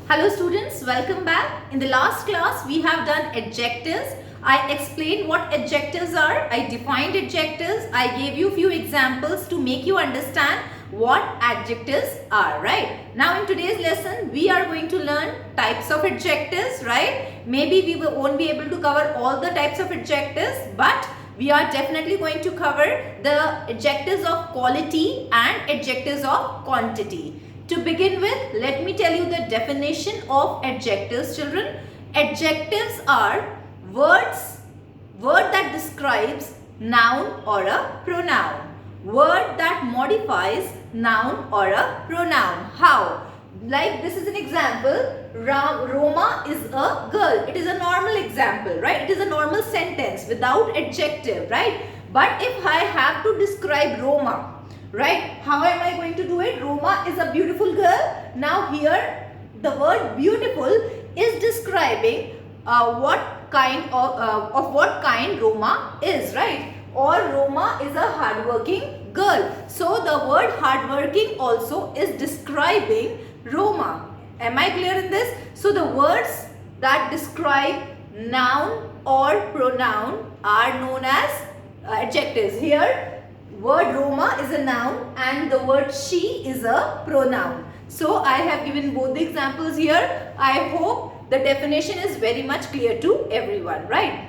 Hello students, welcome back. In the last class, we have done adjectives. I explained what adjectives are. I defined adjectives. I gave you few examples to make you understand what adjectives are, right? Now in today's lesson, we are going to learn types of adjectives, right? Maybe we won't be able to cover all the types of adjectives, but we are definitely going to cover the adjectives of quality and adjectives of quantity. To begin with, let me tell you the definition of adjectives, children. Adjectives are word that describes noun or a pronoun. Word that modifies noun or a pronoun. How? Like this is an example. Roma is a girl. It is a normal example, right? It is a normal sentence without adjective, right? But if I have to describe Roma, right, how am I going to do it? Roma is a beautiful girl. Now here the word beautiful is describing what kind of what kind Roma is, right? Or Roma is a hardworking girl. So the word hardworking also is describing Roma. Am I clear in this? So the words that describe noun or pronoun are known as adjectives. Here word Roma is a noun and the word she is a pronoun. So I have given both the examples here. I hope the definition is very much clear to everyone, right?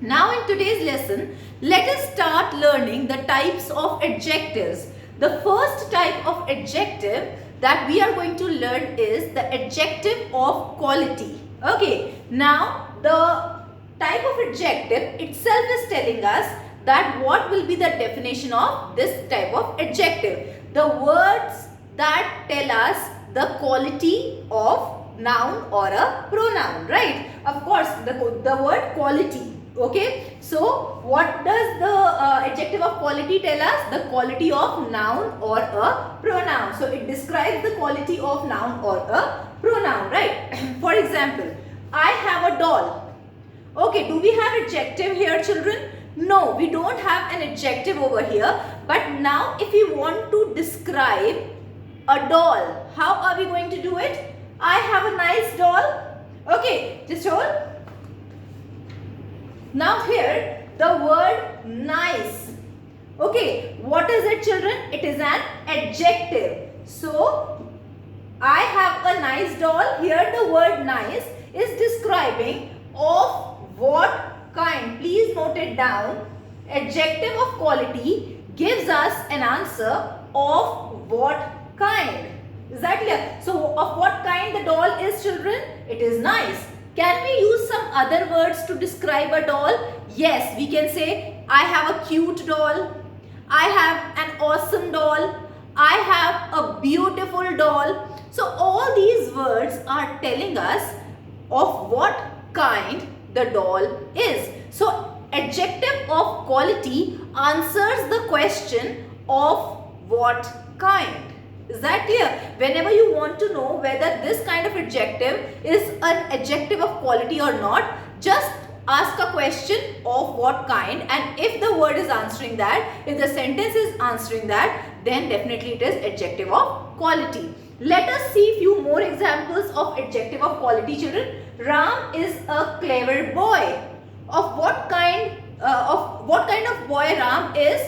Now in today's lesson, let us start learning the types of adjectives. The first type of adjective that we are going to learn is the adjective of quality. Okay, now the type of adjective itself is telling us that what will be the definition of this type of adjective. The words that tell us the quality of noun or a pronoun, right? Of course, the word quality. Okay, so what does the adjective of quality tell us? The quality of noun or a pronoun. So it describes the quality of noun or a pronoun, right? For example, I have a doll. Okay, do we have adjective here, children? No, we don't have an adjective over here. But now if we want to describe a doll, how are we going to do it? I have a nice doll. Okay, just hold. Now here the word nice. Okay, what is it, children? It is an adjective. So I have a nice doll. Here the word nice is describing of what kind. Please note it down. Adjective of quality gives us an answer of what kind. Is that clear? So of what kind the doll is, children? It is nice. Can we use some other words to describe a doll? Yes, we can say I have a cute doll. I have an awesome doll. I have a beautiful doll. So all these words are telling us of what kind the doll is. So adjective of quality answers the question of what kind. Is that clear? Whenever you want to know whether this kind of adjective is an adjective of quality or not, just ask a question of what kind, and if the word is answering that, if the sentence is answering that, then definitely it is adjective of quality. Let us see few more examples of adjective of quality, children. Ram is a clever boy. Of what kind of boy Ram is?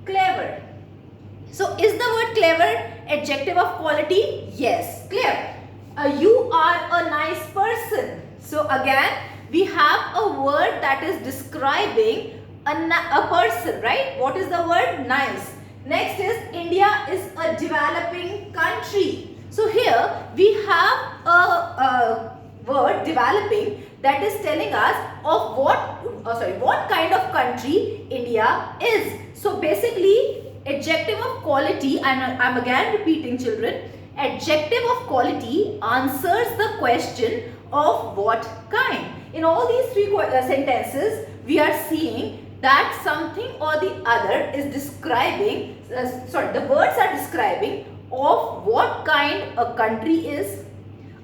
Clever. So is the word clever adjective of quality? Yes, clear. You are a nice person. So again we have a word that is describing a person, right? What is the word? Nice. Next is India is a developing country. So here we have a word developing that is telling us of what kind of country India is. So basically adjective of quality, and I'm again repeating, children, adjective of quality answers the question of what kind. In all these three sentences, we are seeing that something or the other is describing, the words are describing of what kind a country is,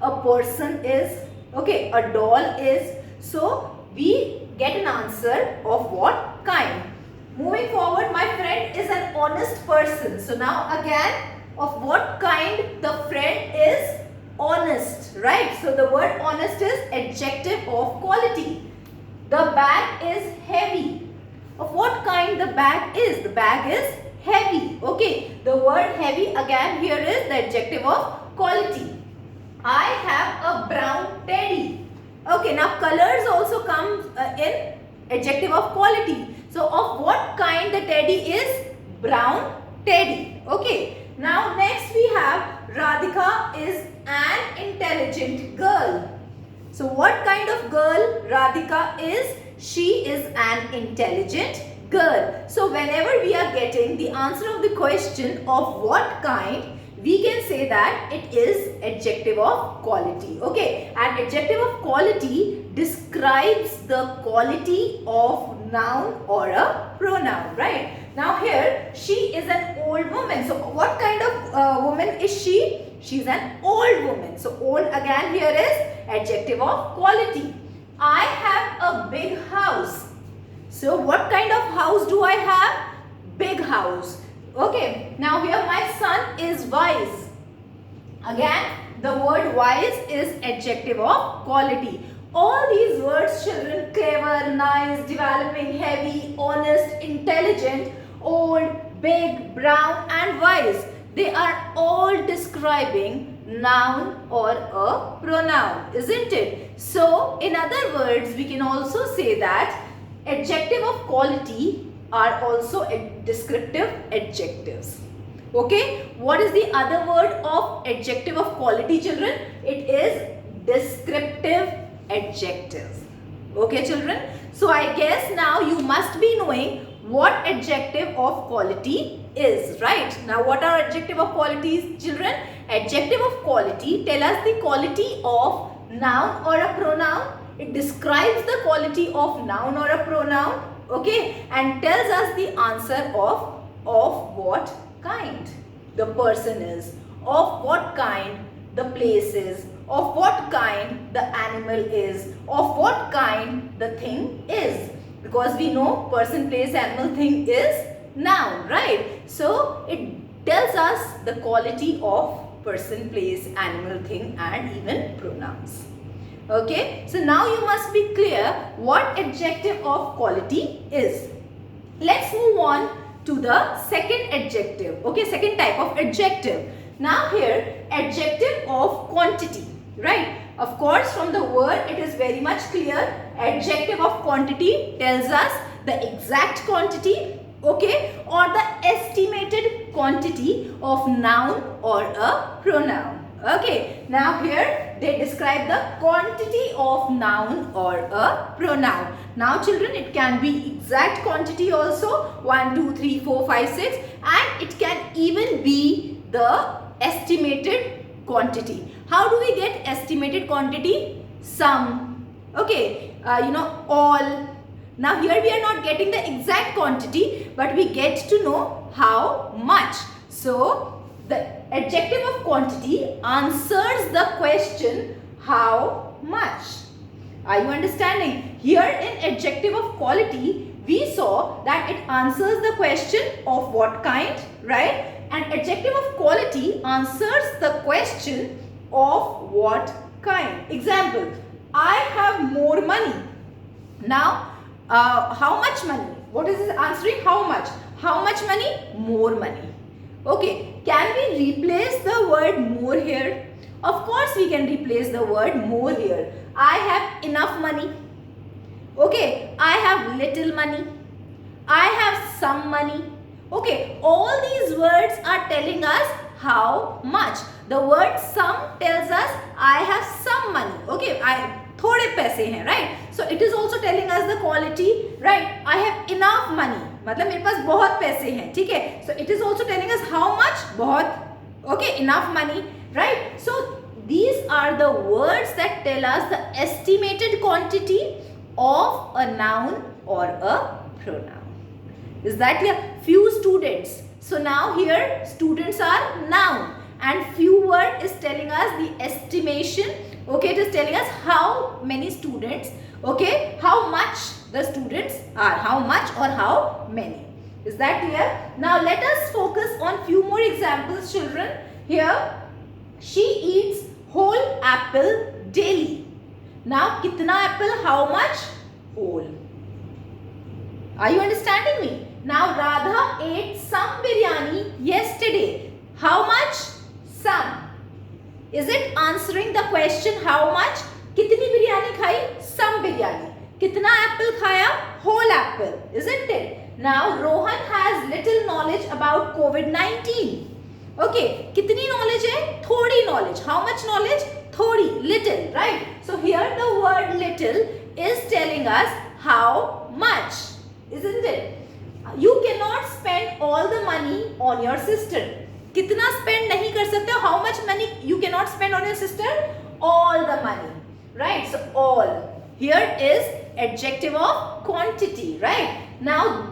a person is, okay, a doll is. So we get an answer of what kind. Moving forward, my friend is an honest person. So now again, of what kind the friend is? Honest, right? So the word honest is adjective of quality. The bag is heavy. Of what kind the bag is? The bag is heavy. Okay, the word heavy again here is the adjective of quality. I have a brown teddy. Okay, now colors also come in adjective of quality. So of what kind the teddy is? Brown teddy. Okay, now next we have Radhika is an intelligent girl. So what kind of girl Radhika is? She is an intelligent girl. So whenever we are getting the answer of the question of what kind, we can say that it is adjective of quality. Okay, and adjective of quality describes the quality of noun or a pronoun, right? Now here, she is an old woman. So what kind of woman is she? She's an old woman. So old again here is adjective of quality. I have a big house. So what kind of house do I have? Big house. Okay, now here my son is wise. Again, the word wise is adjective of quality. All these words, children, clever, nice, developing, heavy, honest, intelligent, old, big, brown and wise, they are all describing noun or a pronoun, isn't it? So, in other words, we can also say that adjective of quality are also descriptive adjectives. Okay, what is the other word of adjective of quality, children? It is descriptive adjectives. Okay, children. So I guess now you must be knowing what adjective of quality is, right? Now what are adjective of qualities, children? Adjective of quality tell us the quality of noun or a pronoun. It describes the quality of noun or a pronoun. Okay, and tells us the answer of what kind the person is, of what kind the place is, of what kind the animal is, of what kind the thing is. Because we know person, place, animal, thing is noun, right? So it tells us the quality of person, place, animal, thing and even pronouns. Okay, so now you must be clear what adjective of quality is. Let's move on to the second adjective. Okay, second type of adjective. Now here, adjective of quantity, right? Of course, from the word it is very much clear. Adjective of quantity tells us the exact quantity, okay, or the estimated quantity of noun or a pronoun. Okay, now here they describe the quantity of noun or a pronoun. Now children, it can be exact quantity also, 1, 2, 3, 4, 5, 6, and it can even be the estimated quantity. How do we get estimated quantity? Some, okay, all. Now here we are not getting the exact quantity, but we get to know how much. So the adjective of quantity answers the question how much. Are you understanding? Here in adjective of quality, we saw that it answers the question of what kind, right? And adjective of quality answers the question of what kind. Example, I have more money. Now, how much money? What is this answering? How much? How much money? More money. Okay, can we replace the word more here? Of course we can replace the word more here. I have enough money. Okay, I have little money. I have some money. Okay, all these words are telling us how much. The word some tells us I have some money. Okay, थोड़े पैसे हैं, right? So it is also telling us the quality, right? I have enough money. मतलब मेरे पास बहुत पैसे हैं, ठीक है? So it is also telling us how much, बहुत, okay, enough money, right? So these are the words that tell us the estimated quantity of a noun or a pronoun. Is that clear? Few students. So now here students are noun and few word is telling us the estimation. Okay, it is telling us how many students, okay, how much the students are, how much or how many. Is that clear? Now let us focus on few more examples, children. Here, she eats whole apple daily. Now kitna apple, how much? Whole. Are you understanding me? Now Radha ate some biryani yesterday. How much? Some. Is it answering the question how much? कितनी बिरयानी खाई? Some biryani. कितना Apple खाया? Whole apple, isn't it? Now Rohan has little knowledge about COVID-19. Okay, कितनी knowledge है? थोड़ी knowledge. How much knowledge? थोड़ी, little, right? So here the word little is telling us how much, isn't it? You cannot spend all the money on your sister. कितना spend नहीं कर सकते? How much money you cannot spend on your sister? All the money, right? So all. Here is adjective of quantity, right? Now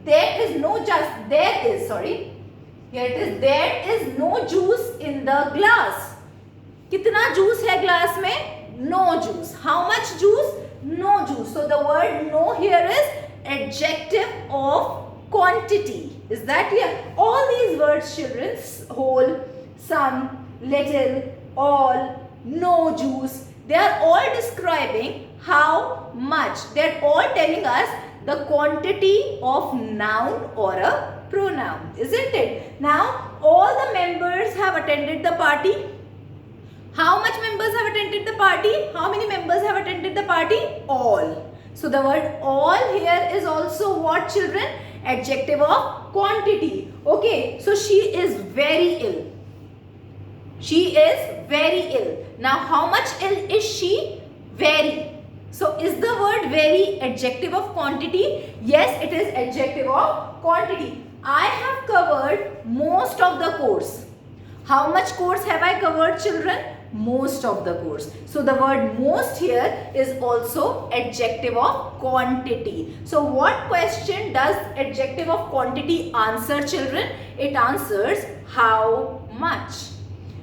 there is no juice in the glass. कितना juice है glass में? No juice. How much juice? No juice. So the word no here is adjective of quantity. Is that clear? All these words, children, whole, some, little, all, no juice, they are all describing how much. They are all telling us the quantity of noun or a pronoun, isn't it? Now all the members have attended the party. How much members have attended the party? How many members have attended the party? All. So the word all here is also what, children? Adjective of quantity. Okay, so she is very ill. She is very ill. Now how much ill is she? Very. So is the word very adjective of quantity? Yes, it is adjective of quantity. I have covered most of the course. How much course have I covered, children? Most of the course. So the word most here is also adjective of quantity. So what question does adjective of quantity answer, children? It answers how much,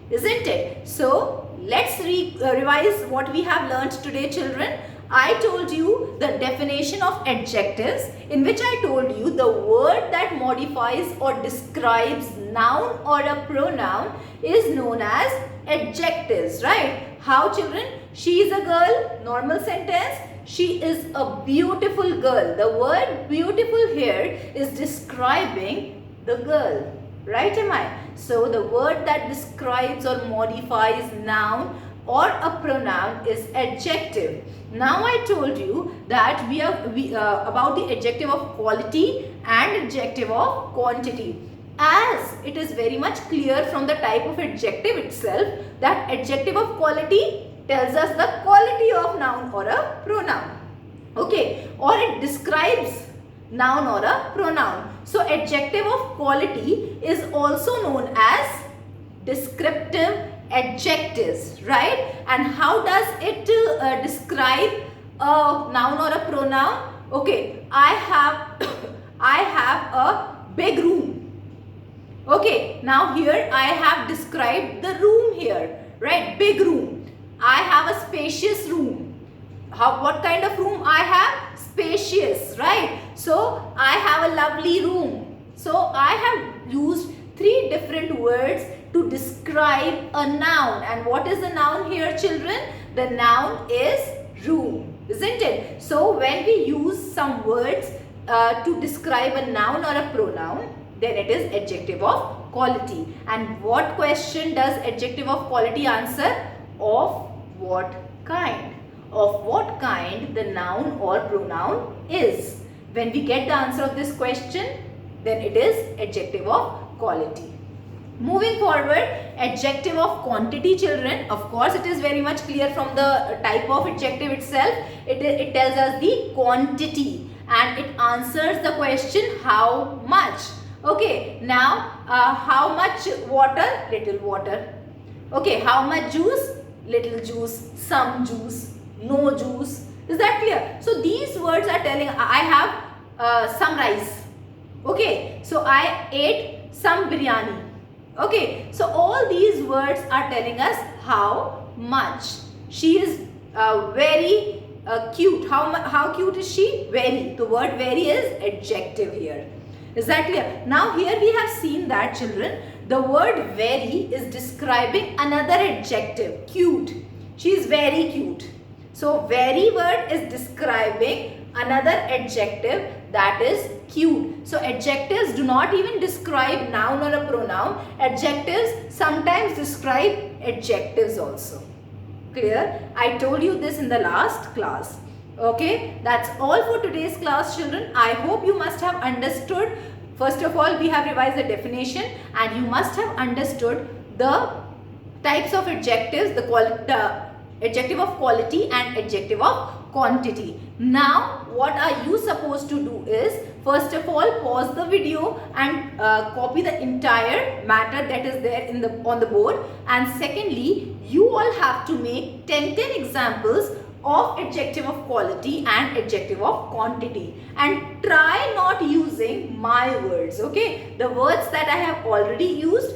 isn't it? So let's revise what we have learned today, children. I told you the definition of adjectives, in which I told you the word that modifies or describes noun or a pronoun is known as adjectives, right? How, children? She is a girl, normal sentence. She is a beautiful girl. The word beautiful here is describing the girl, right, am I? So the word that describes or modifies noun or a pronoun is adjective. Now I told you that we about the adjective of quality and adjective of quantity. As it is very much clear from the type of adjective itself that adjective of quality tells us the quality of noun or a pronoun. Okay, or it describes noun or a pronoun. So adjective of quality is also known as descriptive adjectives, right? And how does it describe a noun or a pronoun? Okay, I have a big room. Okay, now here I have described the room here, right? Big room. I have a spacious room. What kind of room I have? Spacious, right? So I have a lovely room. So I have used three different words to describe a noun. And what is the noun here, children? The noun is room, isn't it? So when we use some words to describe a noun or a pronoun, then it is adjective of quality. And what question does adjective of quality answer? Of what kind? Of what kind the noun or pronoun is. When we get the answer of this question, then it is adjective of quality. Moving forward, adjective of quantity, children. Of course, it is very much clear from the type of adjective itself. It tells us the quantity and it answers the question how much. Okay, now how much water? Little water. Okay, how much juice? Little juice, some juice, no juice. Is that clear? So these words are telling I have some rice. Okay, so I ate some biryani. Okay, so all these words are telling us how much. She is very cute. How cute is she? Very. The word very is adjective here. Is that clear? Now here we have seen that, children, The word very is describing another adjective, cute. She is very cute. So very word is describing another adjective, that is cute. So adjectives do not even describe noun or a pronoun. Adjectives sometimes describe adjectives also. Clear? I told you this in the last class. Okay, that's all for today's class, children. I hope you must have understood. First of all, we have revised the definition, and you must have understood the types of adjectives, the adjective of quality and adjective of quantity. Now, what are you supposed to do is, first of all, pause the video and copy the entire matter that is there on the board. And secondly, you all have to make 10 examples of adjective of quality and adjective of quantity, and try not using my words. Okay, the words that I have already used,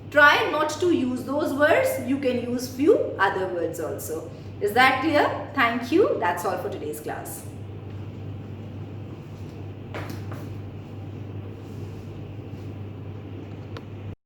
try not to use those words. You can use few other words also. Is that clear? Thank you. That's all for today's class.